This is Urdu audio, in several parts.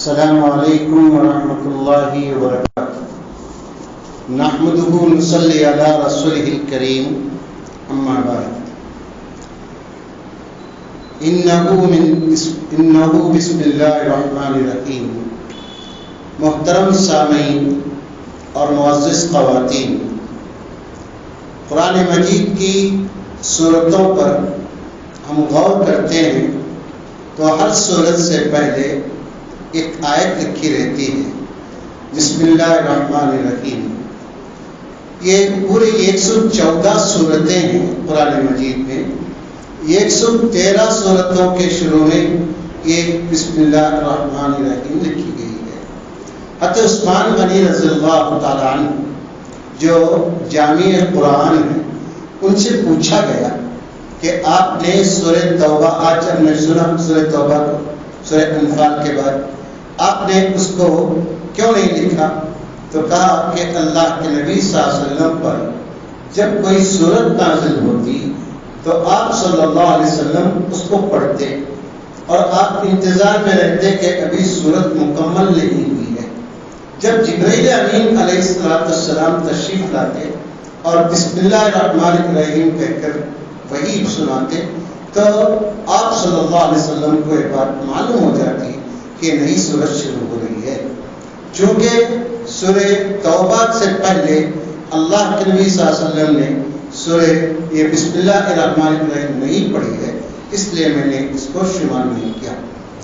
السلام علیکم ورحمۃ اللہ وبرکاتہ نحمده ونصلی علی رسوله الکریم اما بعد انه بسم اللہ الرحمن الرحیم۔ محترم سامعین اور معزز خواتین، قرآن مجید کی صورتوں پر ہم غور کرتے ہیں تو ہر صورت سے پہلے ایک آیت لکھی رہتی ہے، بسم اللہ الرحمن الرحیم۔ یہ پورے 114 صورتیں ہیں قرآن مجید میں، 113 صورتوں کے شروع میں یہ بسم اللہ الرحمن الرحیم لکھی گئی ہے۔ حضرت عثمان غنی رضی اللہ تعالیٰ عنہ جو جامع قرآن ہیں، ان سے پوچھا گیا کہ آپ نے سورہ توبہ، آج ہم نے سنا سورہ توبہ کو، سورہ انفال کے بعد آپ نے اس کو کیوں نہیں لکھا؟ تو کہا کہ اللہ کے نبی صلی اللہ علیہ وسلم پر جب کوئی سورت نازل ہوتی تو آپ صلی اللہ علیہ وسلم اس کو پڑھتے اور آپ انتظار میں رہتے کہ ابھی سورت مکمل نہیں ہوئی ہے۔ جب جبرائیل امین علیہ السلام تشریف لاتے اور بسم اللہ الرحمن الرحیم کہہ کر وحی سناتے تو آپ صلی اللہ علیہ وسلم کو یہ بات معلوم ہو جاتی کہ نئی سورت شروع ہو رہی ہے۔ چونکہ سورہ توبہ سے پہلے اللہ کے نبی صلی اللہ علیہ وسلم نے سورہ یہ بسم اللہ الرحمن الرحیم نہیں پڑھی ہے، اس لیے میں نے اس کو شمار نہیں کیا۔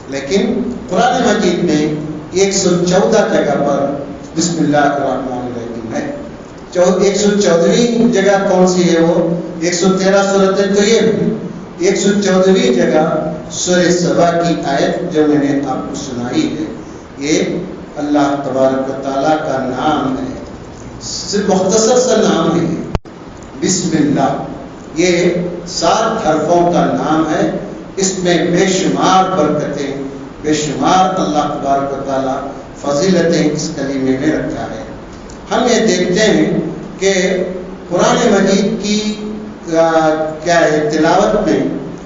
لیکن قرآن مجید میں 114 جگہ پر بسم اللہ الرحمن الرحیم ہے۔ 114ویں جگہ کون سی ہے؟ وہ 113 صورتیں تو یہ 114ویں جگہ سورہ سبا کی آیت جو میں نے آپ کو سنائی ہے، یہ اللہ تبارک و تعالیٰ کا نام ہے، صرف مختصر سا نام ہے بسم اللہ۔ یہ 7 حرفوں کا نام ہے، اس میں بے شمار برکتیں، بے شمار اللہ تبارک و تعالیٰ فضیلتیں اس کلمے میں رکھا ہے۔ ہم یہ دیکھتے ہیں کہ قرآن مجید کی کیا ہے تلاوت میں،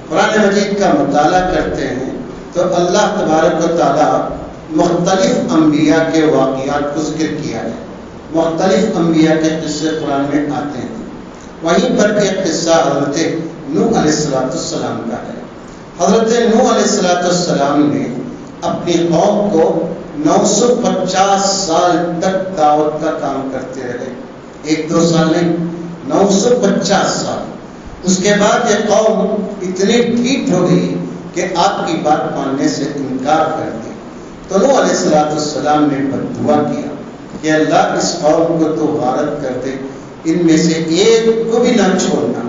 قرآن مجید کا مطالعہ کرتے ہیں تو اللہ تبارک و تعالیٰ مختلف انبیاء کے واقعات کو ذکر کیا ہے، مختلف انبیاء کے قصے قرآن میں آتے ہیں۔ وہیں پر ایک قصہ حضرت نوح علیہ السلام کا ہے۔ حضرت نوح علیہ السلام نے اپنی قوم کو 950 سال تک دعوت کا کام کرتے رہے، 1-2 سال نہیں، 950 سال۔ اس کے بعد یہ قوم اتنی ڈھیٹ ہو گئی کہ آپ کی بات ماننے سے انکار کر دی۔ تو نوح علیہ السلام نے بددعا کیا کہ اللہ اس قوم کو تو غارت کر دے، ان میں سے ایک کو بھی نہ چھوڑنا،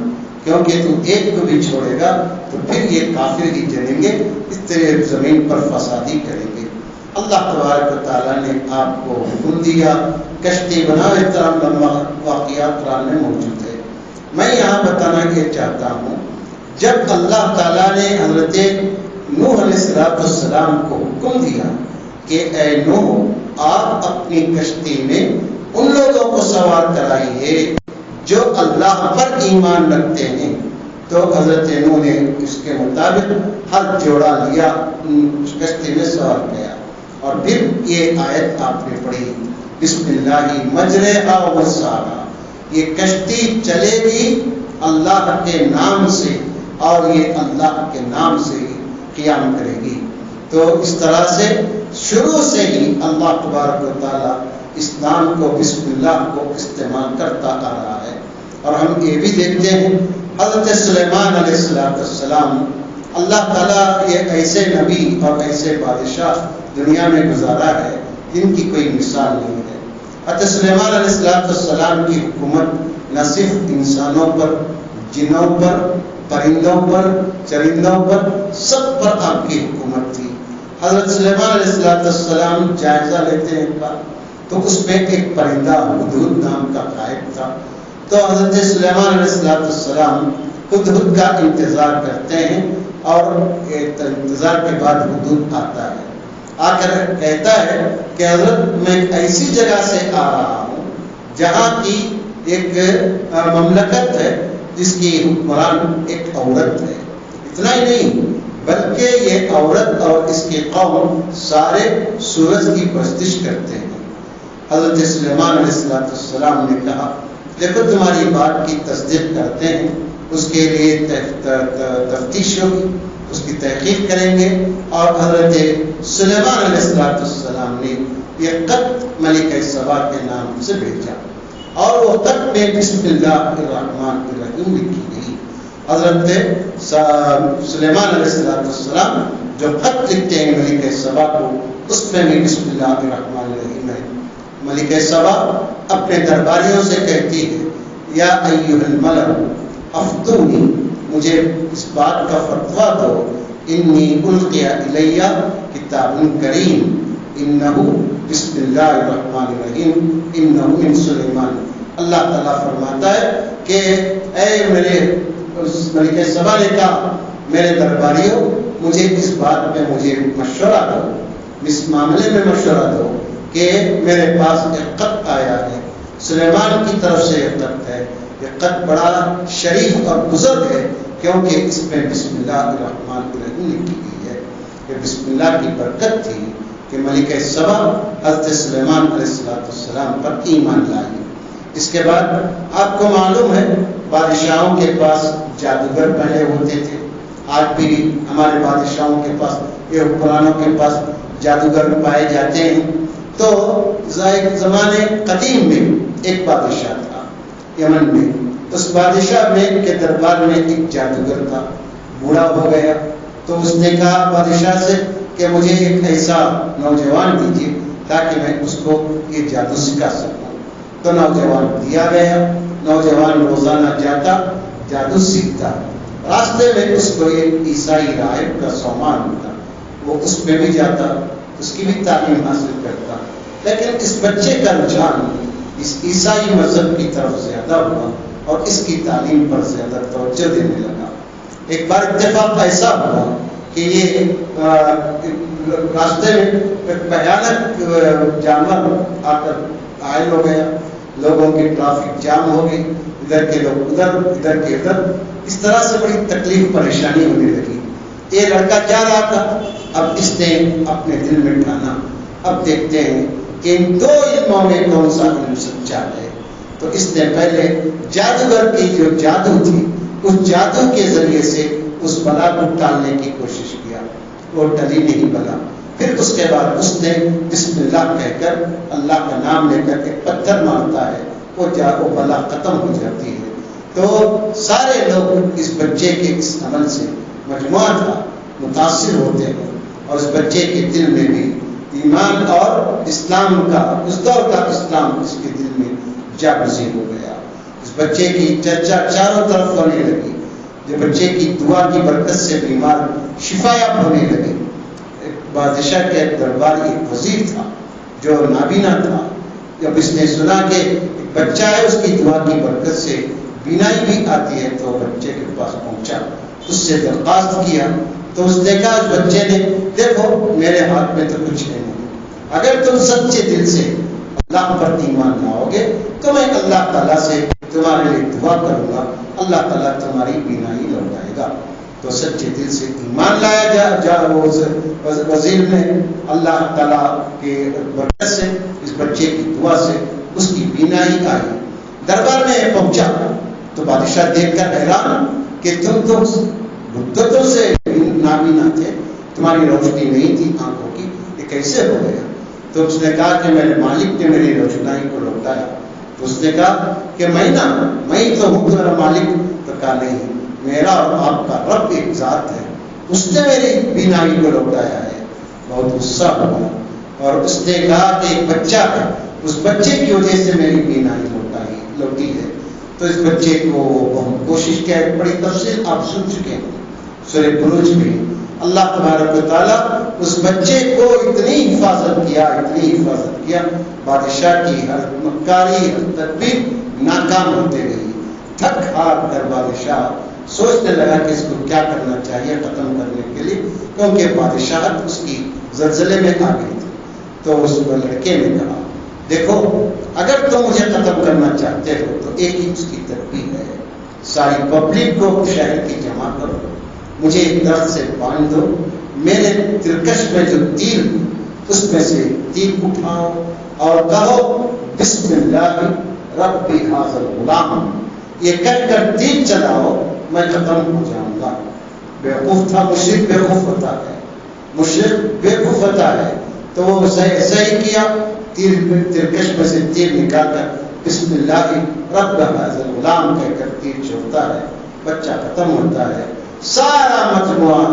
کیونکہ تو ایک کو بھی چھوڑے گا تو پھر یہ کافر ہی جلیں گے، اس طرح زمین پر فسادی کریں گے۔ اللہ تبارک و تعالیٰ نے آپ کو حکم دیا، کشتی بناؤ، اس طرح لمبا واقعات قرآن میں موجود ہے۔ میں یہاں بتانا یہ چاہتا ہوں، جب اللہ تعالیٰ نے حضرت نوح علیہ السلام کو حکم دیا کہ اے نوح آپ اپنی کشتی میں ان لوگوں کو سوار کرائیے جو اللہ پر ایمان رکھتے ہیں، تو حضرت نوح نے اس کے مطابق ہر جوڑا لیا، کشتی میں سوار کیا، اور پھر یہ آیت آپ نے پڑھی، بسم اللہ مجریہا و مرساہا۔ یہ کشتی چلے گی اللہ کے نام سے اور یہ اللہ کے نام سے ہی قیام کرے گی۔ تو اس طرح سے شروع سے ہی اللہ تبارک و تعالیٰ اس نام کو، بسم اللہ کو استعمال کرتا آ رہا ہے۔ اور ہم یہ بھی دیکھتے ہیں حضرت سلیمان علیہ السلام، اللہ تعالیٰ یہ ایسے نبی اور ایسے بادشاہ دنیا میں گزارا ہے جن کی کوئی مثال نہیں ہے۔ حضرت سلیمان علیہ السلام کی حکومت نہ صرف انسانوں پر، جنوں پر، پرندوں پر، چرندوں پر، سب پر آپ کی حکومت تھی۔ حضرت سلیمان علیہ السلام جائزہ لیتے ہیں ایک بار، تو اس میں ایک پرندہ ہدہد نام کا غائب تھا، تو حضرت سلیمان علیہ السلام ہدہد کا انتظار کرتے ہیں اور انتظار کے بعد ہدہد آتا ہے، آ کر کہتا ہے کہ حضرت میں ایسی جگہ سے آ رہا ہوں جہاں کی ایک مملکت ہے جس کی حکمران ایک عورت ہے، اتنا ہی نہیں بلکہ یہ عورت اور اس کی قوم سارے سورج کی پرستش کرتے ہیں۔ حضرت سلیمان علیہ السلام نے کہا دیکھو تمہاری بات کی تصدیق کرتے ہیں، اس کے لیے تفتیش ہوگی، اس کی تحقیق کریں گے۔ اور حضرت سلیمان علیہ السلام نے یہ خط ملکہ سبا کے نام سے بھیجا اور وہ خط میں بسم اللہ الرحمن الرحیم لکھی گئی۔ حضرت سلیمان علیہ السلام جو خط لکھتے ہیں ملکہ سبا کو، اس میں بھی بسم اللہ الرحمن الرحیم ہے۔ ملکہ سبا اپنے درباریوں سے کہتی ہے یا ایھا الملأ افتونی، مجھے اس بات کا فتویٰ دو، انی القی الی کتاب کریم انہ بسم اللہ الرحمن الرحیم انہ من سلیمان۔ اللہ تعالیٰ فرماتا ہے کہ اے میرے ملکہ سبا نے کہا میرے درباریوں مجھے اس بات میں مجھے مشورہ دو، اس معاملے میں مشورہ دو کہ میرے پاس ایک خط آیا ہے، سلیمان کی طرف سے یہ خط ہے، یہ خط بڑا شریف اور بزرگ ہے کیونکہ اس میں بسم اللہ الرحمن الرحیم لکھی گئی ہے۔ یہ بسم اللہ کی برکت تھی کہ ملکہ سبا حضرت سلیمان علیہ السلام پر ایمان لائی۔ اس کے بعد آپ کو معلوم ہے بادشاہوں کے پاس جادوگر پہلے ہوتے تھے، آج بھی ہمارے بادشاہوں کے پاس یہ حکمرانوں کے پاس جادوگر پائے جاتے ہیں۔ تو زمانے قدیم میں ایک بادشاہ تھا یمن میں، اس بادشاہ میں کے دربار میں ایک جادوگر تھا، بوڑھا ہو گیا، تو اس نے کہا بادشاہ سے کہ مجھے ایک ایسا نوجوان دیجیے تاکہ میں اس کو یہ جادو سکھا سکوں۔ تو نوجوان دیا گیا، نوجوان روزانہ جاتا جادو سیکھتا، راستے میں اس کو ایک عیسائی راہب کا سامان ہوتا، وہ اس میں بھی جاتا، اس کی بھی تعلیم حاصل کرتا، لیکن اس بچے کا رجحان اس عیسائی مذہب کی طرف زیادہ ہوا اور اس کی تعلیم پر زیادہ توجہ دینے لگا۔ ایک بار اتفاق ایسا ہوا کہ یہ راستے میں ایک بھیانک جانور آ کر عائل ہو گیا، لوگوں کی ٹریفک جام ہو گئی، ادھر کے لوگ ادھر کے ادھر، اس طرح سے بڑی تکلیف پریشانی ہونے لگی۔ یہ لڑکا جا رہا تھا، اب اس نے اپنے دل میں ٹھانا اب دیکھتے ہیں کہ ان دو علموں میں کون سا علم سچا ہے۔ تو اس نے پہلے جادوگر کی جو جادو تھی اس جادو کے ذریعے سے اس بلا کو ٹالنے کی کوشش کیا، وہ ٹلی نہیں بلا۔ پھر اس کے بعد اس نے بسم اللہ کہہ کر اللہ کا نام لے کر ایک پتھر مارتا ہے، وہ بلا ختم ہو جاتی ہے۔ تو سارے لوگ اس بچے کے اس عمل سے مجموعہ تھا متاثر ہوتے ہیں، اور اس بچے کے دل میں بھی ایمان اور اسلام کا اس دور کا اسلام اس کے دل میں جاگزین ہو گیا۔ اس بچے کی چرچا چاروں طرف ہونے لگی، جو بچے کی دعا کی برکت سے بیمار شفایاب ہونے لگے۔ بادشاہ کے دربار ایک وزیر تھا جو نابینا تھا، جب اس نے سنا کہ ایک بچہ ہے اس کی دعا کی برکت سے بینائی بھی آتی ہے تو بچے کے پاس پہنچا، اس سے درخواست کیا۔ تو اس نے کہا اس بچے نے دیکھو میرے ہاتھ میں تو کچھ ہے نہیں، اگر تم سچے دل سے اللہ پر ایمان لاؤ گے تو میں اللہ تعالیٰ سے تمہارے لیے دعا کروں گا، اللہ تعالیٰ تمہاری بینائی لوٹائے گا۔ تو سچے دل سے ایمان لایا وزیر نے، اللہ تعالیٰ کے برکت سے اس بچے کی دعا سے اس کی بینائی آئی۔ دربار میں پہنچا تو بادشاہ دیکھ کر حیران کہ تم تو مدتوں سے نابینا تھے، تمہاری روشنی نہیں تھی آنکھوں کی، یہ کیسے ہو گیا؟ تو اس نے کہا کہ میرے مالک نے میری روشنائی کو لوٹایا۔ تو اس نے کہا کہ میں تو ہوں تمہارا مالک؟ تو کہا نہیں، میرا اور آپ کا رب ایک ذات ہے، اس نے میری بینائی کو لوٹایا ہے۔ بہت غصہ ہوا اور اس نے کہا کہ ایک بچہ ہے، اس بچے کی وجہ سے میری بینائی لوٹی ہے۔ تو اس بچے کو بہت کوشش کیا، بڑی تفصیل آپ سن چکے ہیں سورہ بروج میں۔ اللہ تبارک و تعالیٰ اس بچے کو اتنی حفاظت کیا، بادشاہ کی ہر مکاری ہر تدبیر ناکام ہوتے گئی۔ تھک ہار کر بادشاہ سوچنے لگا کہ اس کو کیا کرنا چاہیے ختم کرنے کے لیے، کیونکہ بادشاہت اس کی زلزلے میں آ گئی تھی۔ تو اس لڑکے نے کہا دیکھو اگر تم مجھے ختم کرنا چاہتے ہو تو ایک ہی اس کی تدبیر ہے، ساری پبلک کو شہر کی جمع کرو مجھے ایک درخت سے باندھ دو، میرے ترکش میں جو تیر، اس میں سے تیر اٹھاؤ اور کہو بسم اللہ ربی ھذا الغلام، یہ کہہ کر تیر چلاؤ، میں ختم ہو جاؤں گا۔ بیوقوف تھا، مشرک بیوقوف ہوتا ہے، مشرک بیوقوف ہوتا ہے، تو وہ صحیح کیا، ترکش میں سے تیر نکال کر بسم اللہ رب ھذا الغلام کہہ کر تیر چھوڑتا ہے، بچہ ختم ہوتا ہے۔ سارا مجموعہ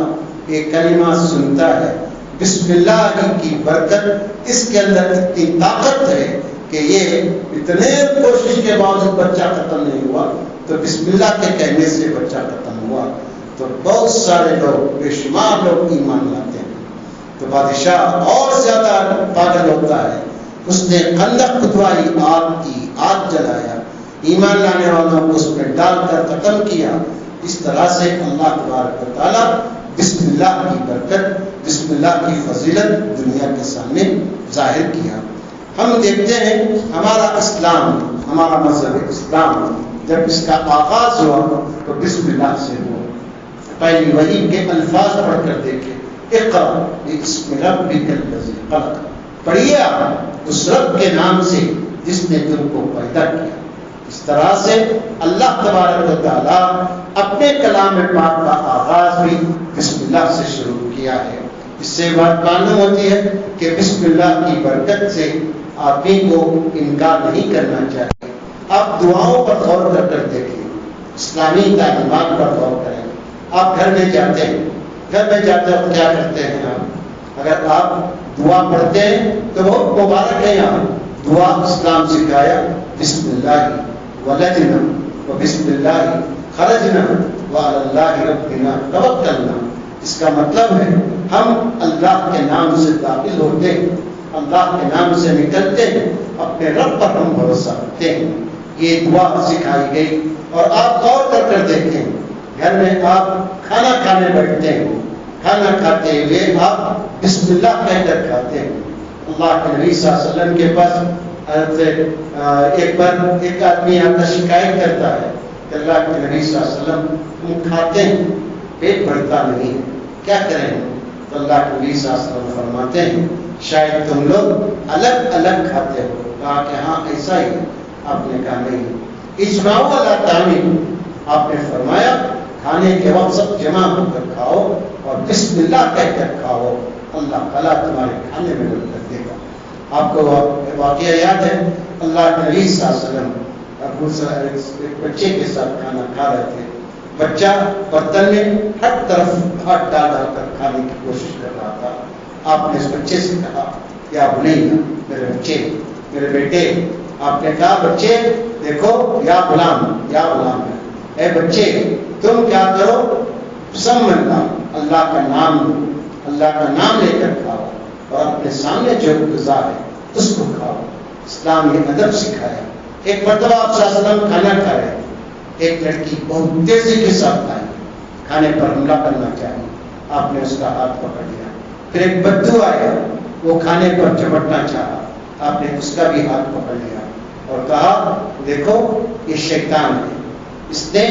یہ کلمہ سنتا ہے، بسم اللہ کی برکت اس کے اندر اتنی طاقت ہے کہ یہ اتنے کوشش کے باوجود بچہ ختم نہیں ہوا، تو بسم اللہ کے کہنے سے بچہ ختم ہوا، تو بہت سارے لوگ، بے شمار لوگ ایمان لاتے ہیں۔ تو بادشاہ اور زیادہ پاگل ہوتا ہے، اس نے خندق کھدوائی، آگ کی، آگ جلایا، ایمان لانے والوں کو اس میں ڈال کر ختم کیا۔ اس طرح سے اللہ تبارک و تعالیٰ بسم اللہ کی برکت، بسم اللہ کی فضیلت دنیا کے سامنے ظاہر کیا۔ ہم دیکھتے ہیں ہمارا اسلام، ہمارا مذہب اسلام جب اس کا آغاز ہوا تو بسم اللہ سے ہوا۔ پہلی وحی کے الفاظ پڑھ کر دیکھیں، اقرأ باسم ربک الذی خلق، پڑھیے آپ اس رب کے نام سے جس نے تم کو پیدا کیا۔ اس طرح سے اللہ تبارک و تعالیٰ اپنے کلام پاک کا آغاز بھی بسم اللہ سے شروع کیا ہے۔ اس سے بات معلوم ہوتی ہے کہ بسم اللہ کی برکت سے آدمی کو انکار نہیں کرنا چاہیے۔ آپ دعاؤں پر غور کر دیکھیں، اسلامی تعلیمات پر غور کریں۔ آپ گھر میں جاتے ہیں، گھر میں جاتے وقت کیا کرتے ہیں آپ؟ اگر آپ دعا پڑھتے ہیں تو بہت مبارک ہے، یہاں دعا اسلام سکھایا، بسم اللہ ولجنا وبسم اللہ خرجنا وعلی اللہ ربنا توکلنا۔ اس کا مطلب ہے ہم اللہ کے نام سے داخل ہوتے ہیں، اللہ کے نام سے نکلتے ہیں، اپنے رب پر ہم بھروسہ رکھتے ہیں۔ یہ دعا سکھائی گئی۔ اور آپ غور کر دیکھیں، گھر میں آپ کھانا کھانے بیٹھتے ہیں، کھانا کھاتے ہوئے آپ بسم اللہ کہہ کر کھاتے ہیں۔ اللہ کے نبی صلی اللہ علیہ وسلم کے پاس ایک بار ایک آدمی آ کر شکایت کرتا ہے کہ اللہ کے نبی صلی اللہ علیہ وسلم تم کھاتے ہیں، پیٹ بھرتا نہیں ہے، کیا کریں؟ تو اللہ کے نبی صلی اللہ علیہ وسلم فرماتے ہیں شاید تم لوگ الگ الگ کھاتے ہو۔ کہا کہ ہاں ایسا ہی ہے۔ آپ نے کہا نہیں، اجماع علی تعمیم، آپ نے فرمایا کھانے کے وقت سب جمع ہو کر کھاؤ اور بسم اللہ کہہ کر کھاؤ، اللہ تعالیٰ تمہارے کھانے میں برکت دے گا۔ آپ کو واقعہ یاد ہے، اللہ کے نبی صلی اللہ علیہ وسلم ایک بچے کے ساتھ کھانا کھا رہے تھے، بچہ برتن میں ہر طرف ہاتھ ڈال کر کھانے کی کوشش کر رہا تھا۔ آپ نے اس بچے سے کہا یا بنیہ، میرے بچے، میرے بیٹے، آپ نے کہا بچے دیکھو، یا غلام ہے، اے بچے تم کیا کرو، بسم اللہ، اللہ کا نام لو، اللہ کا نام لے کر کھاؤ اور اپنے سامنے جو غذا ہے اس کو کھاؤ۔ اسلام یہ ادب سکھایا۔ ایک مرتبہ آپ صلی اللہ علیہ وسلم کھانا کھا رہے تھے، ایک لڑکی بہت تیزی کے ساتھ آئی، کھانے پر حملہ کرنا چاہیے، آپ نے اس کا ہاتھ پکڑ لیا۔ پھر ایک بدو آیا، وہ کھانے پر چپٹنا چاہا، آپ نے اس کا بھی ہاتھ پکڑ لیا اور کہا دیکھو یہ شیطان ہے، اس نے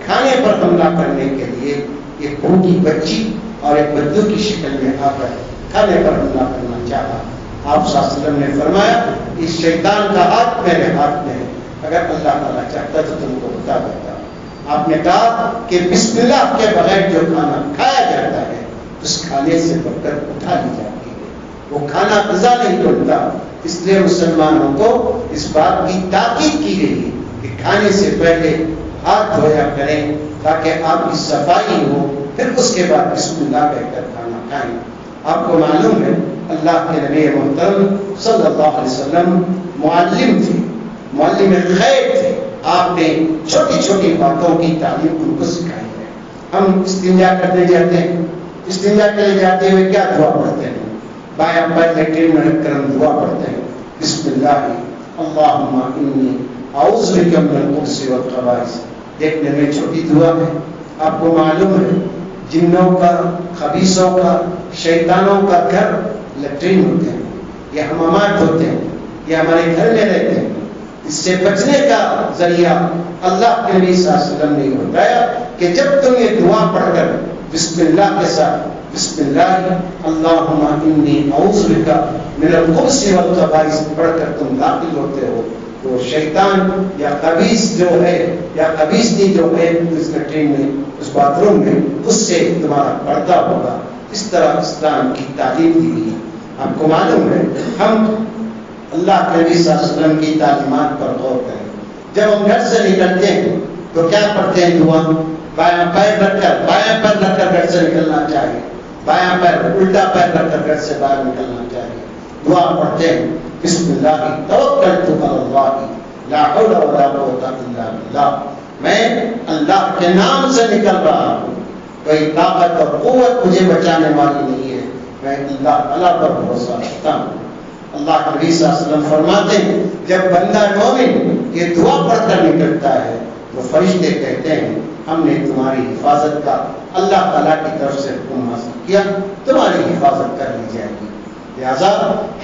کھانے پر حملہ کرنے کے لیے ایک بھوکی بچی اور ایک بدو کی شکل میں آ کر کھانے پر حملہ کرنا چاہا۔ آپ صلی اللہ علیہ وسلم نے فرمایا اس شیطان کا ہاتھ میرے ہاتھ میں ہے، اگر اللہ تعالیٰ چاہتا تو تم کو بتا دیتا۔ آپ نے کہا کہ بسم اللہ کے بغیر جو کھانا کھایا جاتا ہے اس کھانے سے برکت اٹھا لی جاتی ہے، وہ کھانا غذا نہیں بنتا۔ اس لیے مسلمانوں کو اس بات کی تاکید کی گئی ہے کہ کھانے سے پہلے ہاتھ دھویا کریں تاکہ آپ کی صفائی ہو، پھر اس کے بعد بسم اللہ کہہ کر کھانا کھائیں۔ آپ کو معلوم ہے اللہ کے نبی محترم صلی اللہ علیہ وسلم معلم تھے، معلم خیر تھے۔ آپ نے چھوٹی چھوٹی باتوں کی تعلیم ان کو سکھائی ہے۔ ہم استنجا کرنے جاتے ہیں، استنجا کرنے جاتے ہوئے کیا دعا پڑھتے ہیں؟ بائیں پیر لیٹرین میں رکھ کر ہم دعا پڑھتے ہیں، بسم اللہ اللہم انی اعوذ بک من الخبث والخبائث۔ دیکھنے میں چھوٹی دعا ہے، آپ کو معلوم ہے جنوں کا، خبیثوں کا، شیطانوں کا گھر لیٹرین ہوتے ہیں، یہ حمامات ہوتے ہیں، یہ ہمارے گھر میں رہتے ہیں۔ اس سے بچنے کا ذریعہ اللہ کے نبی صلی اللہ علیہ وسلم نے بتایا کہ جب تم یہ دعا پڑھ کر بسم اللہ کے ساتھ بسم اللہ اللہم انی اعوذ بک من الخبث والخبائث پڑھ کر تم داخل ہوتے ہو تو شیطان یا خبیث جو ہے یا خبیثی جو ہے اس لیٹرین میں اس باتھ روم میں اس سے تمہارا پردہ ہوگا. اس طرح اسلام کی تعلیم دی گئی. آپ کو معلوم ہے ہم اللہ کے نبی صلی اللہ علیہ وسلم کی تعلیمات پر غور کریں. جب ہم گھر سے نکلتے ہیں تو کیا پڑھتے ہیں؟ دعا. بایاں پیر رکھ کر گھر سے نکلنا چاہیے. بایاں پیر الٹا پیر رکھ کر گھر سے باہر نکلنا چاہیے. دعا پڑھتے ہیں بسم اللہ توکلت علی اللہ لا حول ولا قوت الا باللہ. میں اللہ کے نام سے نکل رہا ہوں. کوئی طاقت اور قوت مجھے بچانے والی نہیں ہے. میں اللہ پر بھروسہ رکھتا ہوں. اللہ کے نبی صلی اللہ علیہ وسلم فرماتے ہیں جب بندہ مومن یہ دعا پڑھ کر نکلتا ہے تو فرشتے کہتے ہیں ہم نے تمہاری حفاظت کا اللہ تعالیٰ کی طرف سے حکم حاصل کیا, تمہاری حفاظت کر لی جائے گی. لہذا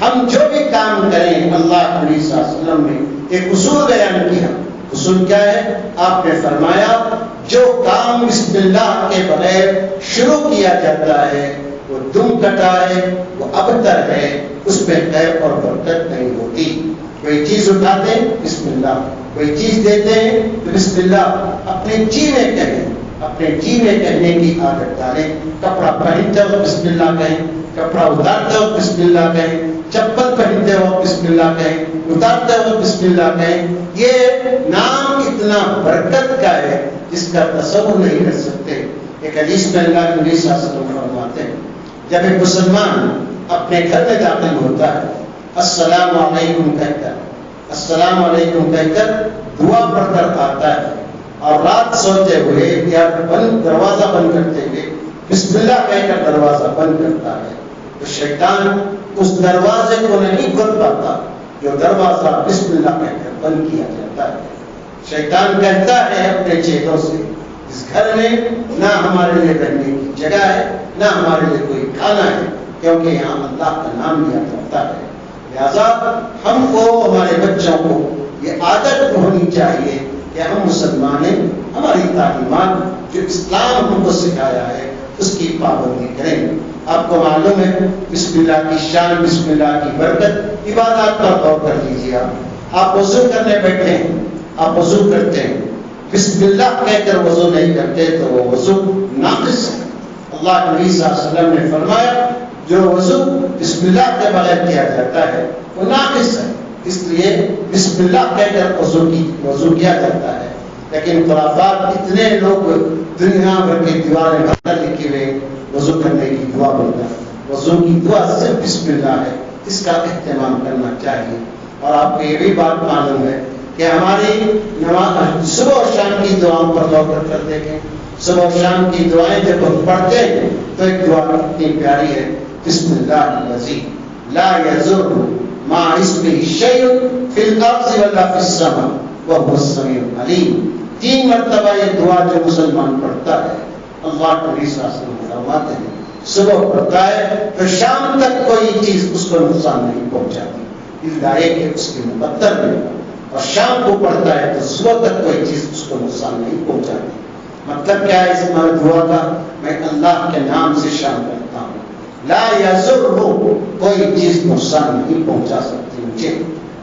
ہم جو بھی کام کریں اللہ کے نبی صلی اللہ علیہ وسلم نے ایک اصول بیان کیا. اصول کیا ہے؟ آپ نے فرمایا جو کام بسم اللہ کے بغیر شروع کیا جاتا ہے وہ دم کٹا ہے, وہ ابتر ہے, اس میں خیر اور برکت نہیں ہوتی. کوئی چیز اٹھاتے ہیں بسم اللہ, کوئی چیز دیتے ہیں تو بسم اللہ. اپنے جی میں کہیں, اپنے جی میں کہنے کی عادت ڈالیں. کپڑا پہنتے ہو بسم اللہ کہیں, کپڑا اتارتے ہو بسم اللہ کہیں, چپل پہنتے ہو بسم اللہ کہیں, اتارتے ہو بسم اللہ کہیں. یہ نام اتنا برکت کا ہے جس کا تصور نہیں کر سکتے. ایک حدیث میں اللہ کے نبی صلی اللہ علیہ وسلم فرماتے ہیں جب ایک مسلمان اپنے گھر میں داخل ہوتا ہے السلام علیکم کہہ کر, السلام علیکم کہہ کر دعا پڑھ کر آتا ہے اور رات سوتے ہوئے یا دروازہ بند کرتے ہوئے بسم اللہ کہہ کر دروازہ بند کرتا ہے تو شیطان اس دروازے کو نہیں کھول پاتا جو دروازہ بسم اللہ کہہ کر بند کیا جاتا ہے. شیطان کہتا ہے اپنے چیلوں سے اس گھر میں نہ ہمارے لیے رہنے کی جگہ ہے, نہ ہمارے لیے کوئی کھانا ہے, کیونکہ یہاں اللہ کا نام لیا جاتا ہے. لہذا ہم کو, ہمارے بچوں کو یہ عادت ہونی چاہیے کہ ہم مسلمان ہیں, ہماری تعلیمات جو اسلام ہم کو سکھایا ہے اس کی پابندی کریں. آپ کو معلوم ہے بسم اللہ کی شان, بسم اللہ کی برکت. عبادات پر غور کر لیجیے. آپ وضو کرنے بیٹھے ہیں, آپ وضو کرتے ہیں بسم اللہ کہہ کر وضو نہیں کرتے تو وہ وضو ناقص ہے. اللہ کے نبی صلی اللہ علیہ وسلم نے فرمایا جو وضو بسم اللہ کے بغیر کیا جاتا ہے وہ ناقص ہے. اس لیے بسم اللہ کہہ کر وضو کیا جاتا ہے. لیکن خرافات اتنے لوگ دنیا بھر کی دیواریں بھر کر لکھے ہوئے وضو کرنے کی دعا بولتا ہے. وضو کی دعا صرف بسم اللہ ہے, اس کا اہتمام کرنا چاہیے. اور آپ کو یہ بھی بات معلوم ہے کہ ہماری نماز صبح اور شام کی دعاؤں پر غور کر دیکھیں. صبح و شام کی دعائیں جب ہم پڑھتے ہیں تو ایک دعا اتنی پیاری ہے بسم اللہ الذی لا یضر مع اسمہ شیء فی الارض ولا فی السماء وهو السمیع العلیم. 3 مرتبہ یہ دعا جو مسلمان پڑھتا ہے اللہ کے نبی صلی اللہ علیہ وسلم فرماتے ہیں صبح پڑھتا ہے تو شام تک کوئی چیز اس کو نقصان نہیں پہنچاتی, الا کہ اس کے مقدر میں, اور شام کو پڑھتا ہے تو صبح تک کوئی چیز اس کو نقصان نہیں پہنچاتی. مطلب کیا ہے اس دعا کا؟ میں اللہ کے نام سے شام کرتا ہوں, لا یضر, کوئی چیز نقصان نہیں پہنچا سکتی مجھے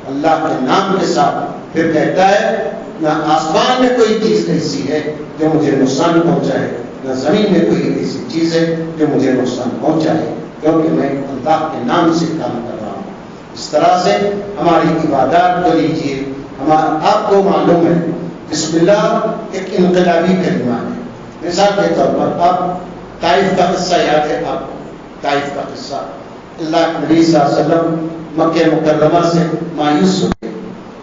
اللہ کے نام کے ساتھ. پھر کہتا ہے نہ آسمان میں کوئی چیز ایسی ہے جو مجھے نقصان پہنچائے, نہ زمین میں کوئی ایسی چیز ہے جو مجھے نقصان پہنچائے, کیونکہ میں اللہ کے نام سے کام کر رہا ہوں. اس طرح سے ہماری عبادات کو لیجیے. آپ کو معلوم ہے بسم اللہ ایک انقلابی کلمہ ہے. مثال کے طور پر آپ طائف کا قصہ یاد ہے؟ آپ طائف کا قصہ, اللہ کے نبی صلی اللہ علیہ وسلم مکہ مکرمہ سے مایوس ہو گئے.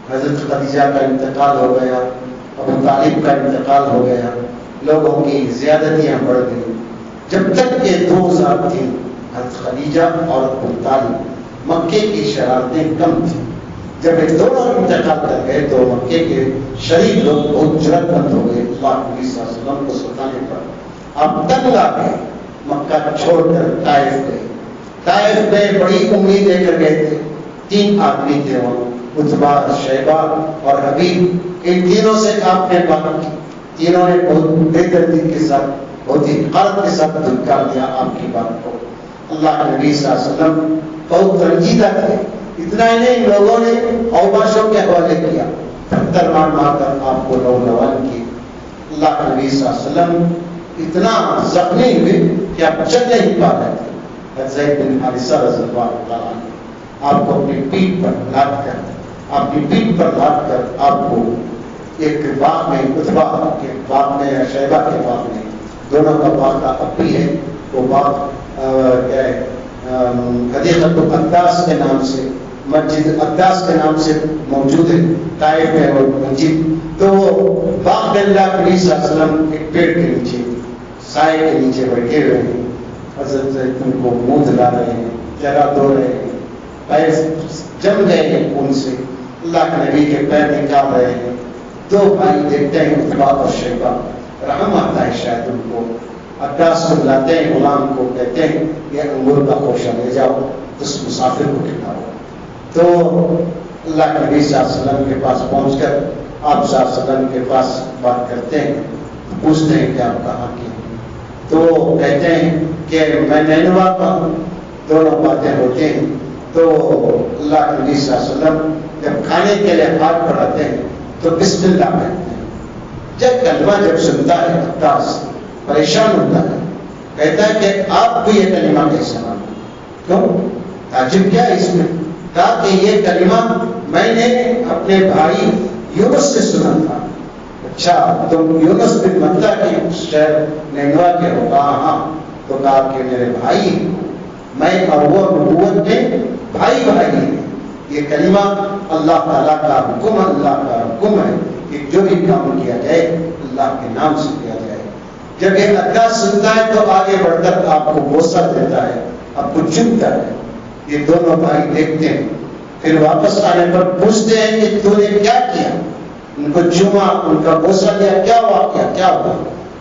حضرت خدیجہ کا انتقال ہو گیا, ابو طالب کا انتقال ہو گیا, لوگوں کی زیادتیاں بڑھ گئی. جب تک کہ 2 ذات تھیں حضرت خدیجہ اور ابو طالب, مکے کی شرارتیں کم تھیں. جب یہ دونوں انتقال کر گئے تو مکے کے شریف لوگ بہت جرأت مند ہو گئے اللہ کے نبی صلی اللہ علیہ وسلم کو ستانے پر. آپ تنگ آ گئے, مکہ چھوڑ کر طائف گئے. طائف میں بڑی امید لے کر گئے تھے. 3 آدمی تھے وہاں, عتبہ, شیبہ اور حبیب. ان تینوں سے آپ نے بات کی. تینوں نے بہت بے دردی کے ساتھ بہت ہی حقارت کے ساتھ دھتکار دیا آپ کی بات کو. اللہ کے نبی صلی اللہ علیہ وسلم بہت رنجیدہ تھے. اتنا ہی نہیں، لوگوں نے اوباشوں کے حوالے کیا، پتھر مار مار کر آپ کو لو لوان کی. اللہ کے نبی صلی اللہ علیہ وسلم اتنا زخمی ہوئے کہ آپ چل نہیں پا رہے تھے. زید بن حارثہ رضی اللہ تعالیٰ عنہ آپ کو اپنی پیٹھ پر لاد کر آپ کو ایک باغ میں، اتبا کے باغ میں یا شیبہ کے باغ میں، دونوں کا باغ کا اب بھی ہے وہ باغ کیا ہے، حدیقۃ العداس کے نام سے، مسجد عداس کے نام سے موجود ہے طائف میں وہ مسجد. تو وہ باغ میں اللہ نبی صلی اللہ علیہ وسلم ایک پیڑ کے نیچے، سائے کے نیچے بیٹھے ہوئے ہیں. حضرت ان کو منہ دلا رہے ہیں، چہرہ دھو رہے ہیں، پیر جم گئے ہیں ان سے، اللہ کے نبی کے پیر نکال رہے ہیں. دو بھائی دیکھتے ہیں اتبا اور شیبہ، رحم آتا ہے شاید ان کو. عباس کو بلاتے ہیں، غلام کو کہتے ہیں یہ انگور کا خوشہ لے جاؤ، اس مسافر کو کھلاؤ. تو اللہ کے نبی صلی اللہ علیہ وسلم کے پاس پہنچ کر آپ صلی اللہ علیہ وسلم کے پاس بات کرتے ہیں، پوچھتے ہیں کہ آپ کہاں کے. تو کہتے ہیں کہ میں نینوا کا ہوں. دونوں باتیں ہوتے ہیں. تو اللہ کے نبی صلی اللہ علیہ وسلم جب کھانے کے لیے ہاتھ بڑھاتے ہیں تو بسم اللہ کہتے ہیں. جب کلمہ جب سنتا ہے عباس پریشان ہوتا ہے، کہتا ہے کہ آپ بھی یہ کلمہ کیسے مانو؟ کیوں؟ تعجب کیا ہے اس میں؟ کہا کہ یہ کلمہ میں نے اپنے بھائی یونس سے سنا تھا. اچھا تم یونس بن متہ کے شہر نینوا کے ہو؟ کہا ہاں. تو کہا کہ میرے بھائی میں اور وہ نبوت میں بھائی ہیں. یہ کلمہ اللہ تعالیٰ کا حکم، اللہ کا حکم ہے کہ جو بھی کام کیا جائے اللہ کے نام سے کیا جائے. جب یہ اللہ سنتا ہے تو آگے بڑھ کر آپ کو بوسہ دیتا ہے، آپ کو چومتا ہے. یہ دونوں بھائی دیکھتے ہیں، پھر واپس آنے پر پوچھتے ہیں کہ تو نے کیا کیا؟ ان کو چوما، ان کا بوسہ دیا، کیا واقعہ کیا ہوا؟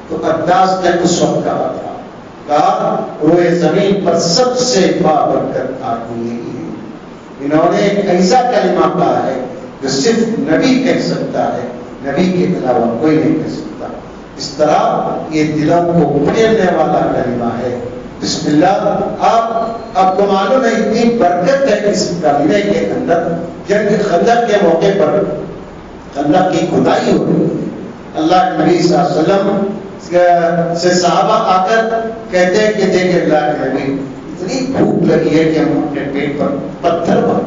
تو عباس نے اس وقت کہا روئے زمین پر سب سے بابرکت آدمی یہی ہے. انہوں نے ایک ایسا کلمہ کہا ہے جو صرف نبی کہہ سکتا ہے، نبی کے علاوہ کوئی نہیں کہہ سکتا. اس طرح یہ دلوں کو پھیرنے والا کلمہ ہے. بسم اللہ. آپ کو معلوم ہے اتنی برکت ہے اس کلمے کے اندر. جنگ خندق کے موقع پر خندق کی کھدائی ہوئی، اللہ کے نبی صلی اللہ علیہ وسلم سے صحابہ آ کر کہتے ہیں کہ دیکھیں اللہ کے نبی اتنی بھوک لگی ہے کہ ہم اپنے پیٹ پر پتھر بھر.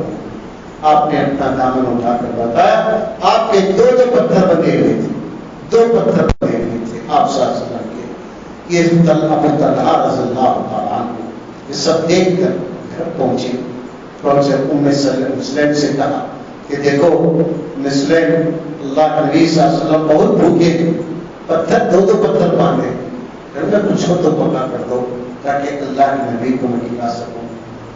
آپ نے اپنا دامن اٹھا کر بتایا، آپ کے دو پتھر بندے ہوئے تھے، دو پتھر بندے ہوئے تھے آپ صلی اللہ علیہ وسلم کے. یہ ابو طلحہ رضی اللہ تعالیٰ عنہ یہ سب دیکھ کر گھر پہنچے. ام سلیم سے کہا کہ دیکھو مسلم، اللہ کے نبی صلی اللہ علیہ وسلم بہت بھوکے تھے، پتھر دو پتھر باندھے، گھر میں کچھ ہو تو پکا کر دو تاکہ اللہ کے نبی کو میں کھلا سکوں.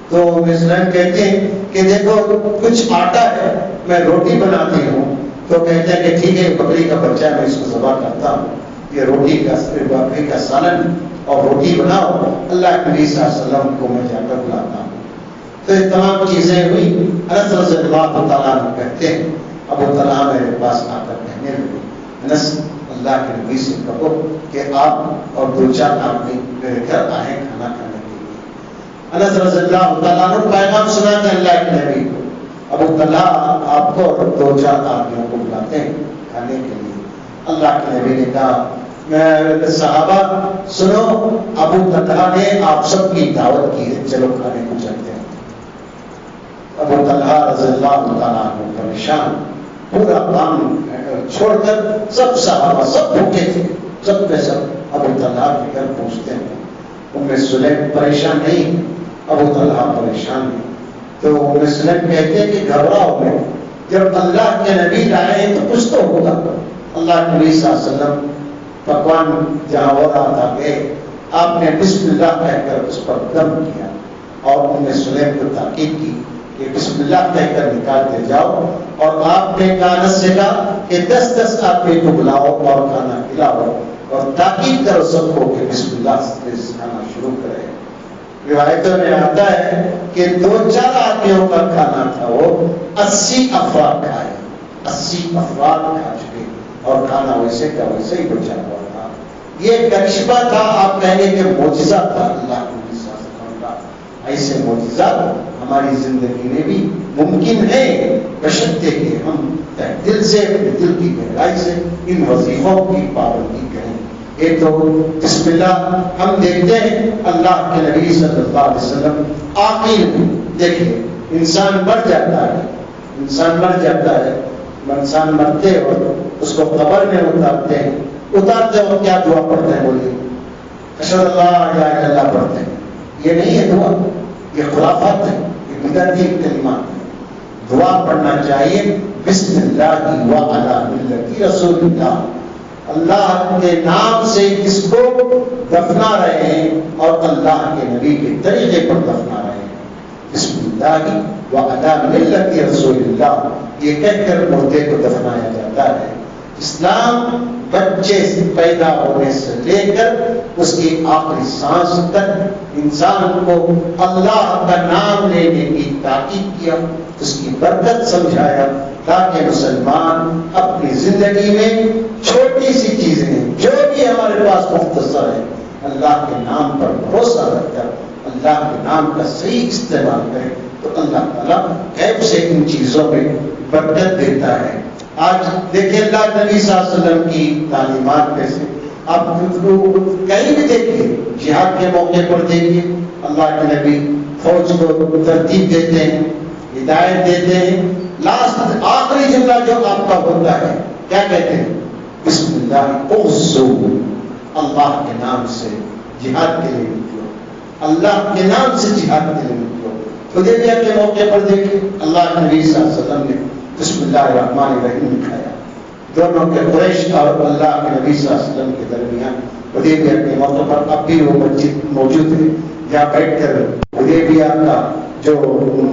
تو مسلم کہتے ہیں کہ دیکھو کچھ آٹا ہے، میں روٹی بناتی ہوں. تو کہتے ہیں کہ ٹھیک ہے بکری کا بچہ میں اس کو ذبح کرتا ہوں، یہ روٹی کا بکری کا سالن اور روٹی بناؤ، اللہ کے نبی صلی اللہ علیہ وسلم کو میں جا کر بلاتا ہوں. تو یہ تمام چیزیں ہوئی. انس رضی اللہ تعالیٰ عنہ کہتے ہیں ابو طلحہ میرے پاس آ کر کہنے لگے، انس اللہ کے نبی سے کہو کہ آپ اور دو چار آدمی میرے گھر آئے کھانا کھانے کے لیے. انس رضی اللہ تعالیٰ عنہ پیغام سنا کہ اللہ کے نبی کو، ابو طلحہ آپ کو اور دو چار آدمیوں کو بلاتے ہیں کھانے کے لیے. اللہ کے نبی نے کہا صحابہ سنو، ابو طلحہ نے آپ سب کی دعوت کی ہے، چلو کھانے کو چلتے ہیں. ابو طلحہ رضی اللہ تعالیٰ عنہ پریشان، پورا کام چھوڑ کر سب صحابہ سب بھوکے تھے، سب کے سب ابو طلحہ کے گھر پہنچتے ہیں. ام سلیم پریشان نہیں، ابو طلحہ پریشان نہیں. تو ام سلیم کہتے ہیں کہ گھبراؤ میں، جب اللہ کے نبی لائے ہیں تو کچھ تو ہوگا. اللہ کے نبی صلی اللہ علیہ وسلم پکوان جہاں ہو رہا تھا کہ آپ نے بسم اللہ کہہ کر اس پر دم کیا اور ام سلیم کو تاکید کی کہ بسم اللہ کہہ کر نکالتے جاؤ. اور آپ نے کانس سے کہا کہ 10 آدمی کو بلاؤ اور کھانا کھلاؤ اور تاکید کرو سب کو کہ بسم اللہ سے کھانا شروع کرے. روایتوں میں آتا ہے کہ 2-4 آدمیوں کا کھانا تھا، وہ 80 افراد کھائے، 80 افراد کھا چکے اور کھانا ویسے کا ویسے ہی بچا ہوا تھا. یہ کرشمہ تھا، آپ کہیں گے کہ معجزہ تھا اللہ کے نبی صلی اللہ علیہ وسلم کا. ایسے معجزات ہماری زندگی میں بھی ممکن ہے، بشرطے کہ ہم دل سے، اپنے دل کی گہرائی سے ان وظیفوں کی پابندی کریں. ایک تو بسم اللہ ہم دیکھتے ہیں اللہ کے نبی صلی اللہ علیہ وسلم آخر میں دیکھیں انسان مر جاتا ہے، انسان مر جاتا ہے، انسان مرتے اور اس کو قبر میں اتارتے ہیں، اتارتے وقت کیا دعا پڑھتے ہیں؟ بولیے اشہد اللہ الہ الا اللہ پڑھتے ہیں. یہ نہیں ہے دعا، یہ خرافات ہے، یہ بدعتی کلمات ہے. دعا پڑھنا چاہیے بسم اللہ و علی ملت رسول اللہ، اللہ کے نام سے اس کو دفنا رہے ہیں اور اللہ کے نبی کے طریقے پر دفنا رہے ہیں. بسم اللہ و علی ملت رسول اللہ یہ کہہ کر مردے کو دفنایا جاتا ہے. اسلام بچے سے پیدا ہونے سے لے کر اس کی آخری سانس تک انسان کو اللہ کا نام لینے کی تاکید کیا، اس کی برکت سمجھایا تاکہ مسلمان اپنی زندگی میں چھوٹی سی چیزیں جو بھی ہمارے پاس مختصر ہے اللہ کے نام پر بھروسہ رکھ کر اللہ کے نام کا صحیح استعمال کرے تو اللہ تعالیٰ غیب سے ان چیزوں میں برکت دیتا ہے. آج دیکھیں اللہ نبی صلی اللہ علیہ وسلم کی تعلیمات کیسے، آپ کہیں بھی دیکھیے، جہاد کے موقع پر دیکھیے اللہ کے نبی فوج کو ترتیب دیتے ہیں، ہدایت دیتے ہیں. لاسٹ آخری جملہ جو آپ کا ہوتا ہے کیا کہتے ہیں؟ بسم اللہ اغزو، اللہ کے نام سے جہاد کے لیے نکلو، اللہ کے نام سے جہاد کے لیے نکلو. حدیبیہ کے موقع پر دیکھیں اللہ کے نبی صلی اللہ علیہ وسلم نے بسم اللہ الرحمن الرحیم لکھایا. دونوں کے قریش اور اللہ کے نبی صلی اللہ علیہ وسلم کے درمیان حدیبیہ کے موقع پر اب بھی وہ مسجد موجود ہے جہاں بیٹھ کر حدیبیہ کا جو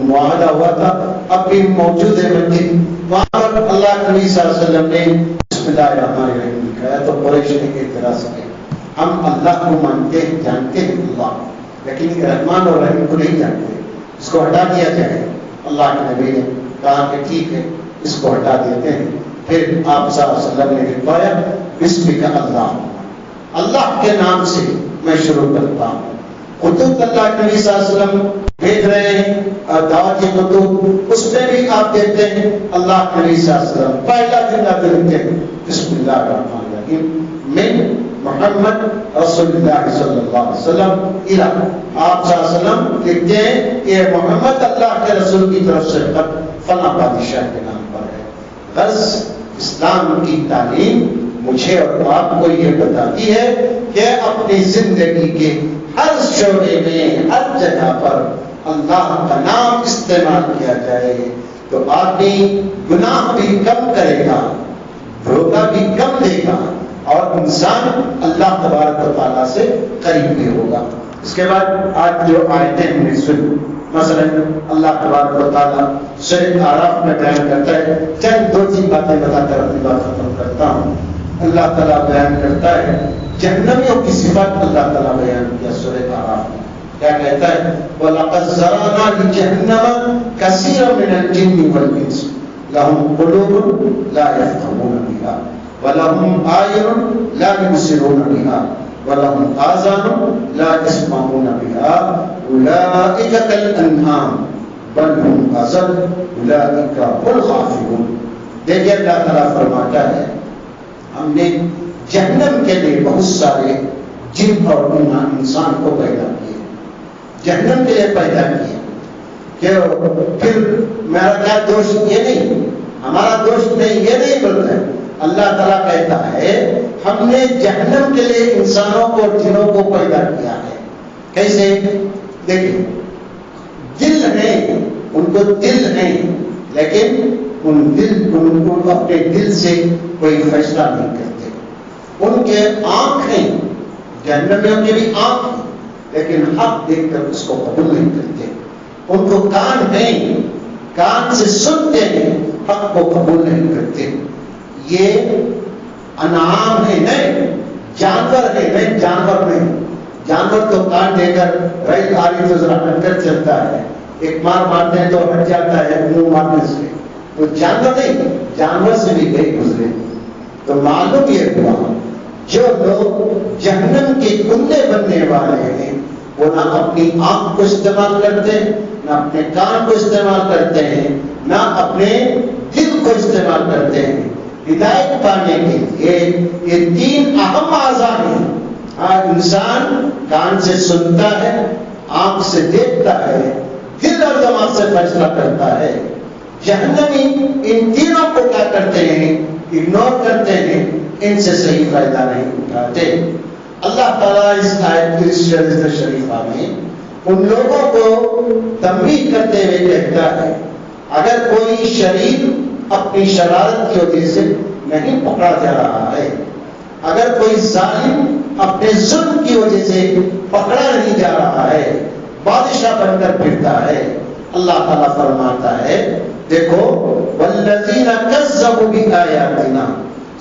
معاہدہ ہوا تھا اب بھی موجود ہے مسجد. وہاں پر اللہ کے نبی صلی اللہ علیہ وسلم نے بسم اللہ الرحمن الرحیم لکھایا تو قریش نے اعتراض کیا، ہم اللہ کو مانتے ہیں، جانتے ہیں اللہ، لیکن رحمان اور رحیم کو نہیں جانتے، اس کو ہٹا دیا جائے. اللہ کے نبی نے کہا کہ ٹھیک ہے اس کو ہٹا دیتے ہیں. پھر آپ صلی اللہ علیہ وسلم نے لکھوایا بسمک اللہ، اللہ کے نام سے میں شروع کرتا ہوں. خطوط اللہ کے نبی صلی اللہ علیہ وسلم بھیج رہے ہیں دعوت خطوط، اس میں بھی آپ دیکھتے ہیں اللہ کے نبی صلی اللہ علیہ وسلم پہلا جملہ جو لکھتے ہیں بسم اللہ الرحمن الرحیم من محمد رسول اللہ صلی اللہ علیہ وسلم الہ. آپ صلی اللہ علیہ وسلم لکھتے ہیں کہ محمد اللہ کے رسول کی طرف سے خط فلاں بادشاہ کے نام پر ہے. غرض اسلام کی تعلیم مجھے اور آپ کو یہ بتاتی ہے کہ اپنی زندگی کے ہر شعبے میں ہر جگہ پر اللہ کا نام استعمال کیا جائے تو آدمی گناہ بھی کم کرے گا، دھوکہ بھی کم دے گا اور انسان اللہ تبارک و تعالیٰ سے قریب بھی ہوگا. اس کے بعد آج جو آیتیں ہم نے سنی، مثلا اللہ تبارک و تعالیٰ سورۃ اعراف میں بیان کرتا ہے، چند دو تین باتیں بتا کر اپنی بات ختم کرتا ہوں. اللہ تعالیٰ بیان کرتا ہے جہنمیوں کی صفات، اللہ تعالیٰ بیان کیا سورۃ اعراف میں. کیا کہتا ہے؟ وَلَقَدْ زَرَعْنَا لِجَهَنَّمَ كَثِيرًا مِنَ الْجِنِّ وَالْإِنسِ لَهُمْ قُلُوبٌ لَا يَفْقَهُونَ بِهَا وَلَهُمْ أَعْيُنٌ لَا يُبْصِرُونَ بِهَا وَلَهُمْ آذَانٌ لَا يَسْمَعُونَ بِهَا أُولَٰئِكَ كَالْأَنْعَامِ بَلْ هُمْ أَضَلُّ أُولَٰئِكَ هُمُ الْغَافِلُونَ. دیکھیے اللہ تعالیٰ فرماتا ہے ہم نے جہنم کے لیے بہت سارے جن اور انسان کو پیدا کیے، جہنم کے لیے پیدا کیے. کہ پھر میرا کیا دوست؟ یہ نہیں، ہمارا دوست نہیں، یہ نہیں بولتا ہے. اللہ تعالیٰ کہتا ہے ہم نے جہنم کے لیے انسانوں کو اور جنوں کو پیدا کیا ہے. کیسے؟ دیکھیں دل ہیں، ان کو دل ہیں لیکن ان کو اپنے دل سے کوئی فیصلہ نہیں کرتے. ان کے آنکھ ہیں، جہنمیوں کے بھی آنکھ ہیں لیکن حق دیکھ کر اس کو قبول نہیں کرتے. ان کو کان ہیں، کان سے سنتے ہیں، حق کو قبول نہیں کرتے. یہ انعام ہے، نہیں جانور ہے، نہیں جانور نہیں. جانور تو کان دے کر ریل آ رہی تو ذرا اندر چلتا ہے، ایک مار مارتے ہیں تو ہٹ جاتا ہے منہ مارنے سے. تو جانور نہیں، جانور سے بھی گئے گزرے. تو معلوم یہ ہوا جو لوگ جہنم کے کنڈے بننے والے ہیں وہ نہ اپنی آنکھ کو استعمال کرتے ہیں، نہ اپنے کان کو استعمال کرتے ہیں، نہ اپنے دل کو استعمال کرتے ہیں ہدایت پانے کے لیے۔ یہ تین اہم اعضاء ہیں۔ انسان کان سے سنتا ہے، آنکھ سے دیکھتا ہے، دل اور دماغ سے فیصلہ کرتا ہے۔ جہنمی ان تینوں کو کیا کرتے ہیں؟ اگنور کرتے ہیں، ان سے صحیح فائدہ نہیں اٹھاتے۔ اللہ تعالیٰ اس آیت کی شریفہ میں ان لوگوں کو تنبیہ کرتے ہوئے کہتا ہے اگر کوئی شریف اپنی شرارت کی وجہ سے نہیں پکڑا جا رہا ہے، اگر کوئی ظالم اپنے ظلم کی وجہ سے پکڑا نہیں جا رہا ہے، بادشاہ بن کر پھرتا ہے، اللہ تعالیٰ فرماتا ہے دیکھو والذین کذبوا بآیاتنا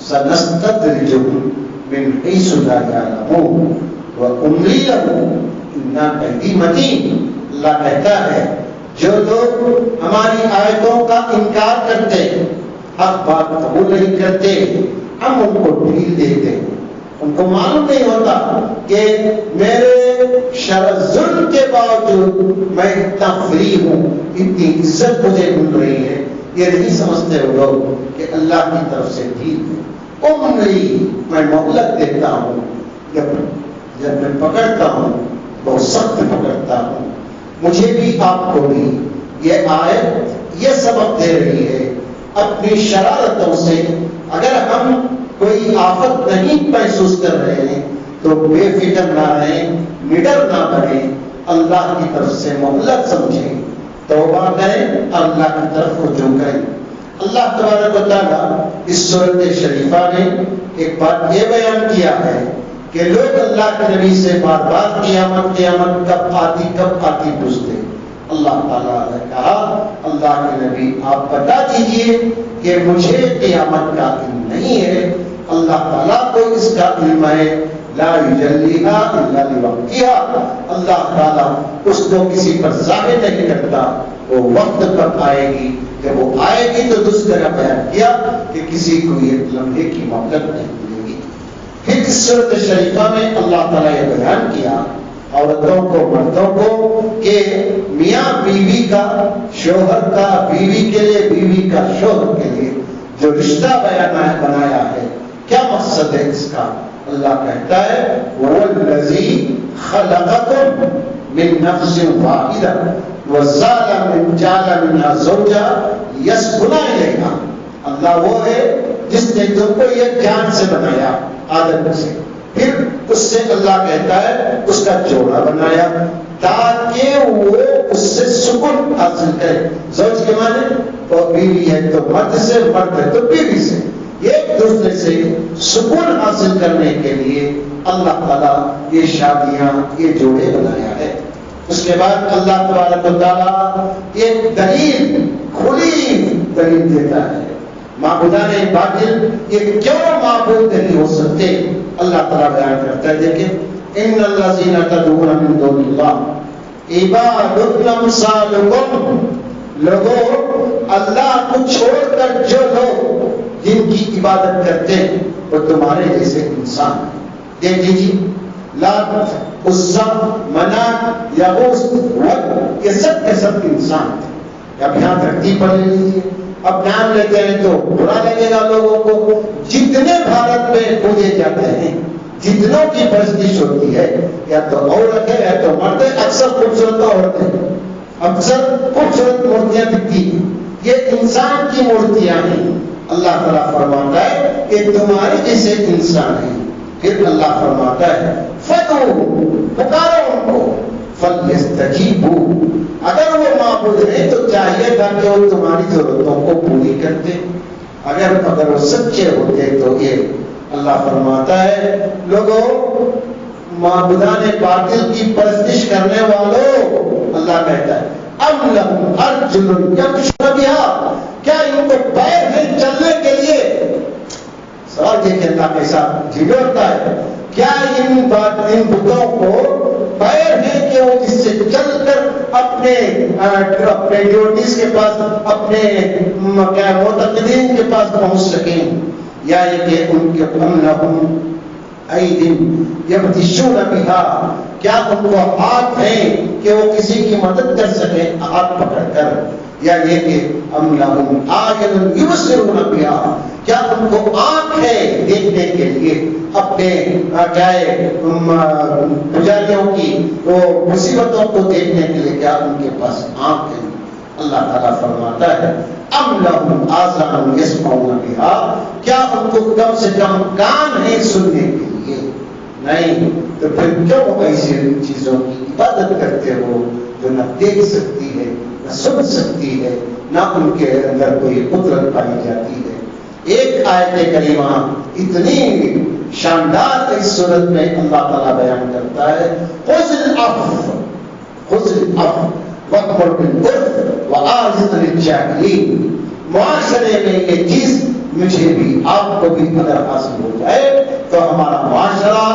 سنستدرجهم من حیث لا یعلمون واملی لهم ان کیدی متین۔ اللہ کہتا ہے جو لوگ ہماری آیتوں کا انکار کرتے ہیں، حق بات قبول نہیں کرتے، ہم ان کو ڈھیل دیتے ہیں۔ ان کو معلوم نہیں ہوتا کہ میرے ظلم کے باوجود میں اتنا فری ہوں، اتنی عزت مجھے مل رہی ہے۔ یہ نہیں سمجھتے وہ لوگ کہ اللہ کی طرف سے ڈھیل ہے۔ عمری میں مہلت دیتا ہوں، جب میں پکڑتا ہوں بہت سخت پکڑتا ہوں۔ مجھے بھی آپ کو بھی یہ آیت یہ سبق دے رہی ہے اپنی شرارتوں سے اگر ہم کوئی آفت نہیں محسوس کر رہے ہیں تو بے فکر نہ رہیں، نڈر نہ بنیں، اللہ کی طرف سے مہلت سمجھیں، توبہ کریں، اللہ کی طرف رجوع کریں۔ اللہ تبارک و تعالیٰ اس سورۃ شریفہ میں ایک بات یہ بیان کیا ہے کہ لوگ اللہ کے نبی سے بار بار قیامت کب آتی پوچھتے۔ اللہ تعالیٰ نے کہا اللہ کے نبی آپ بتا دیجئے کہ مجھے قیامت کا علم نہیں ہے، اللہ تعالیٰ کو اس کا علم ہے، لا یجلیہا الا لوقتہا، اللہ تعالیٰ اس کو کسی پر ظاہر نہیں کرتا، وہ وقت پر آئے گی، جب وہ آئے گی تو دوسری جگہ بیان کیا کہ کسی کو یہ لمحے کی مہلت نہیں ملے گی۔ پھر اس سورۃ شریفہ میں اللہ تعالیٰ یہ بیان کیا عورتوں کو، مردوں کو کہ میاں بیوی کا، شوہر کا بیوی کے لیے، بیوی کا شوہر کے لیے جو رشتہ بنایا ہے کیا مقصد ہے اس کا؟ اللہ کہتا ہے وَالَّذِي خَلَقَكُم مِّن نَفْسٍ وَاحِدَةٍ وَجَعَلَ مِنْهَا زَوْجَهَا لِيَسْكُنَ إِلَيْهَا۔ اللہ وہ ہے جس نے تم کو یہ جان سے بنایا، آدم سے، پھر اس سے اللہ کہتا ہے اس کا جوڑا بنایا تاکہ وہ اس سے سکون حاصل کرے۔ زوج کے معنی تو بیوی ہے تو مرد سے، مرد ہے تو بیوی سے، ایک دوسرے سے سکون حاصل کرنے کے لیے اللہ تعالیٰ یہ شادیاں، یہ جوڑے بنایا ہے۔ اس کے بعد اللہ تبارک و تعالیٰ ایک دلیل، کھلی دلیل دیتا ہے معبودان باطل یہ کیوں معبود نہیں ہو سکتے۔ اللہ تعالیٰ بیان کرتا ہے دیکھیں ان الذین تدعون من دون اللہ عباد امثالکم، لوگوں اللہ کو چھوڑ کر جو لوگ جن کی عبادت کرتے ہیں وہ تمہارے جیسے انسان ہیں۔ دیکھ لیجیے لات، عزا، منات، یغوث، ود، یہ سب کے سب انسان تھے۔ اب یہاں ترتیب پڑھ لیجیے، اب نام لیتے ہیں تو برا لگے گا لوگوں کو۔ جتنے بھارت میں پوجے جاتے ہیں، جتنوں کی پرستش ہوتی ہے، یا تو عورت ہے یا تو مرد ہے، اکثر خوبصورت عورتیں، اکثر خوبصورت مورتیاں دکھتی ہیں، یہ انسان کی مورتیاں ہیں۔ اللہ تعالیٰ فرماتا ہے کہ تمہارے جیسے انسان ہیں۔ پھر اللہ فرماتا ہے فَدْعُوهُ، پکارو ان کو، فَلْيَسْتَجِيبُوا، اگر وہ معبود ہیں تو چاہیے تھا کہ وہ تمہاری ضرورتوں کو پوری کرتے، اگر وہ سچے ہوتے تو۔ یہ اللہ فرماتا ہے لوگوں معبودان باطل کی پرستش کرنے والوں، اللہ کہتا ہے ام لہم ارجل یمشون بہا، کیا ان کو پیر ہیں چلنے کے لیے؟ سوال دیکھیں اللہ کیسا جھگڑتا ہے، کیا ان بتوں کو پیر ہیں کہ وہ جس سے چل کر اپنے ڈیوٹیز کے پاس، اپنے معتقدین کے پاس پہنچ سکیں؟ یا یہ کہ ان کے ام لہم ایدن یبطشون بہا، کیا ان کو ہاتھ ہیں کہ وہ کسی کی مدد کر سکے ہاتھ پکڑ کر، یا یہ کہ ام لہم اعین یبصرون بہا، کیا ان کو آنکھ ہے دیکھنے کے لیے اپنے چاہے پجاریوں کی وہ مصیبتوں کو دیکھنے کے لیے، کیا ان کے پاس آنکھ ہے؟ اللہ تعالیٰ فرماتا ہے ام لہم آذان یسمعون بہا، کیا ان کو کم سے کم کان ہے سننے کے لیے؟ نہیں، تو پھر کیوں ایسی چیزوں کی عبادت کرتے ہو جو نہ دیکھ سکتی ہے نہ سن سکتی ہے نہ ان کے اندر کوئی قدرت پائی جاتی ہے؟ ایک آیت کریمہ اتنی شاندار اس صورت میں اللہ تعالیٰ بیان کرتا ہے، خذ العفو خذ العفو وأمر بالعرف وأعرض عن الجاهلين۔ معاشرے میں یہ چیز مجھے بھی آپ کو بھی اگر حاصل ہو جائے تو ہمارا معاشرہ،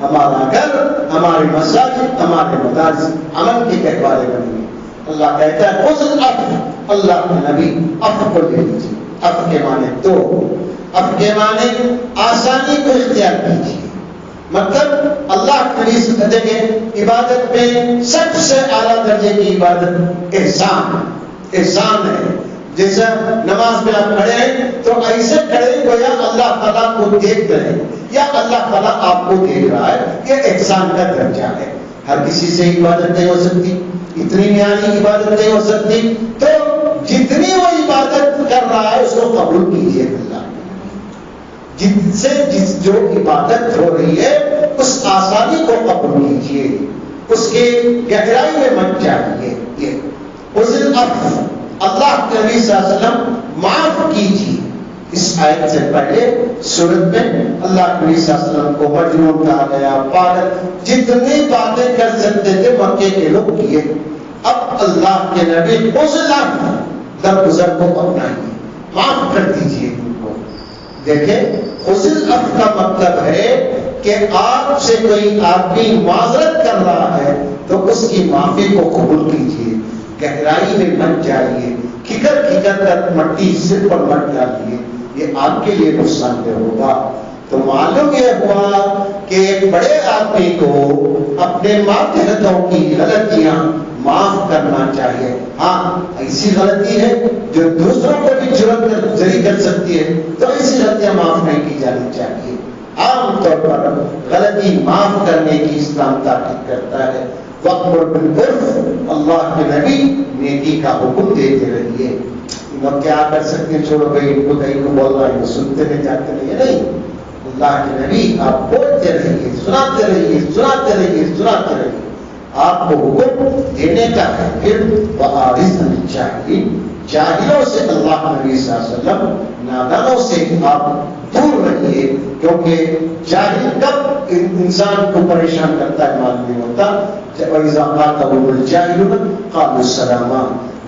ہمارا گھر، ہمارے مساجد، ہمارے مدارس امن کے گہوارے بنیں گے۔ اللہ کہتا ہے خذ العفو، اللہ کے نبی عفو کو لے لیجیے۔ عفو کے معنی دو، عفو کے معنی آسانی کو اختیار کیجیے، مطلب اللہ کی دیکھیں عبادت میں سب سے اعلیٰ درجے کی عبادت احسان ہے۔ جیسے نماز میں آپ کھڑے ہیں تو ایسے کھڑے گویا اللہ تعالیٰ کو دیکھ رہے ہیں یا اللہ تعالیٰ آپ کو دیکھ رہا ہے، یہ احسان کا درجہ ہے۔ ہر کسی سے عبادت نہیں ہو سکتی، اتنی معیاری عبادت نہیں ہو سکتی، تو جتنی وہ عبادت کر رہا ہے اس کو قبول کیجیے۔ اللہ جس سے جو عبادت ہو رہی ہے اس آسانی کو قبول کیجیے، اس کے گہرائی میں مت جائیے۔ یہ اس عفو، اللہ کے نبی صلی اللہ علیہ وسلم معاف کیجیے۔ اس آیت سے پہلے سورت میں اللہ کے نبی صلی اللہ علیہ وسلم کو مجنون کہا گیا، پاگل، جتنی باتیں کر سکتے تھے مکے کے لوگ کیے۔ اب اللہ کے نبی اس عفو، درگزر کو اپنائیے، معاف کر دیجیے ان کو۔ دیکھیں خذ العفو کا مطلب ہے کہ آپ سے کوئی آدمی معذرت کر رہا ہے تو اس کی معافی کو قبول کیجیے، گہرائی میں مت جائیے، کھکر کر مٹی سر پر مت ڈالیے، یہ آپ کے لیے نقصان دہ ہوگا۔ تو معلوم یہ ہوا کہ ایک بڑے آدمی کو اپنے ماتحتوں کی غلطیاں معاف کرنا چاہیے۔ ہاں ایسی غلطی ہے جو دوسروں کو بھی جرم جری کر سکتی ہے تو ایسی غلطیاں معاف نہیں کی جانی چاہیے۔ عام طور پر غلطی معاف کرنے کی اسلام تاکید کرتا ہے۔ وَأْمُرْ بِالْعُرْفِ، اللہ کے نبی نیکی کا حکم دیتے رہیے۔ اب کیا کر سکتے ہیں، چھوڑو بھائی ان کو کہیں کو بول رہا ہے سنتے نہیں جاتے نہیں، اللہ کے نبی آپ بولتے رہیے، سناتے رہیے، سناتے رہیے، سناتے رہیے۔ آپ کو حکم دینے کا ہے۔ پھر وَأَعْرِضْ عَنِ الْجَاهِلِينَ، جاہلوں سے اللہ نبی صلی اللہ علیہ وسلم، نادانوں سے آپ دور رہیے، کیونکہ جاہل کب انسان کو پریشان کرتا ہے معلوم نہیں ہوتا۔ وَإِذَا خَاطَبَهُمُ الْجَاهِلُونَ قَالُوا سَلَامًا،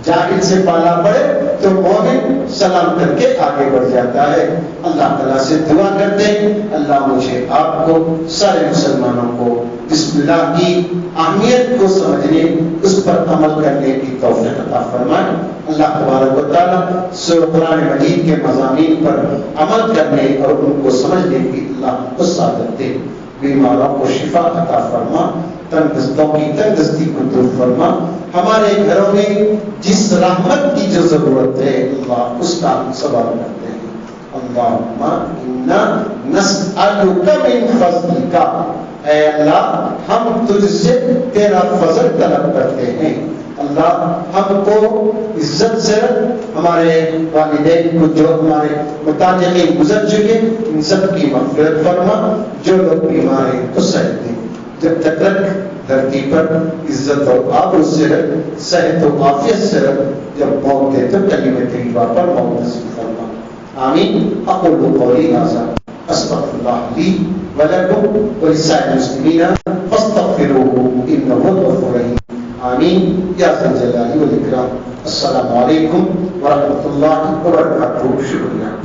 جاہل سے پالا پڑے تو مومن سلام کر کے آگے بڑھ جاتا ہے۔ اللہ تعالیٰ سے دعا کرتے ہیں اللہ مجھے آپ کو سارے مسلمانوں کو بسم اللہ کی اہمیت کو سمجھنے، اس پر عمل کرنے کی توفیق عطا فرمائے۔ اللہ تبارک و تعالیٰ سورہ قرآن مجید کے مضامین پر عمل کرنے اور ان کو سمجھنے کی اللہ کو سعادت دے۔ بیماروں کو شفا عطا فرما، تنگستوں کی تنگستی کو دور فرما۔ ہمارے گھروں میں جس رحمت کی جو ضرورت ہے اللہ اس کا ہم سوال کرتے ہیں۔ اللہم انا نسألک من فضلک، اے اللہ ہم تجھ سے تیرا فضل طلب کرتے ہیں۔ اللہ ہم کو عزت سے ہمارے والدین کو جو ہمارے متعلق گزر چکے ان سب کی مغفرت فرما، جو لوگ بیمار ہیں تو صحت دے، جب تک رکھ دھرتی پر عزت و آبرو سے رکھ، صحت و عافیت سے رکھ، جب موت دے تو کلمہ طیبہ پر موت نصیب فرما۔ آمین۔ اقول قولی ھذا استغفر اللہ لی ولکم ولسائر المسلمین فاستغفروہ انہ هو الغفور الرحیم۔ آمین یا ذا الجلال والاکرام۔ السلام علیکم ورحمۃ اللہ وبرکاتہ۔ شکریہ۔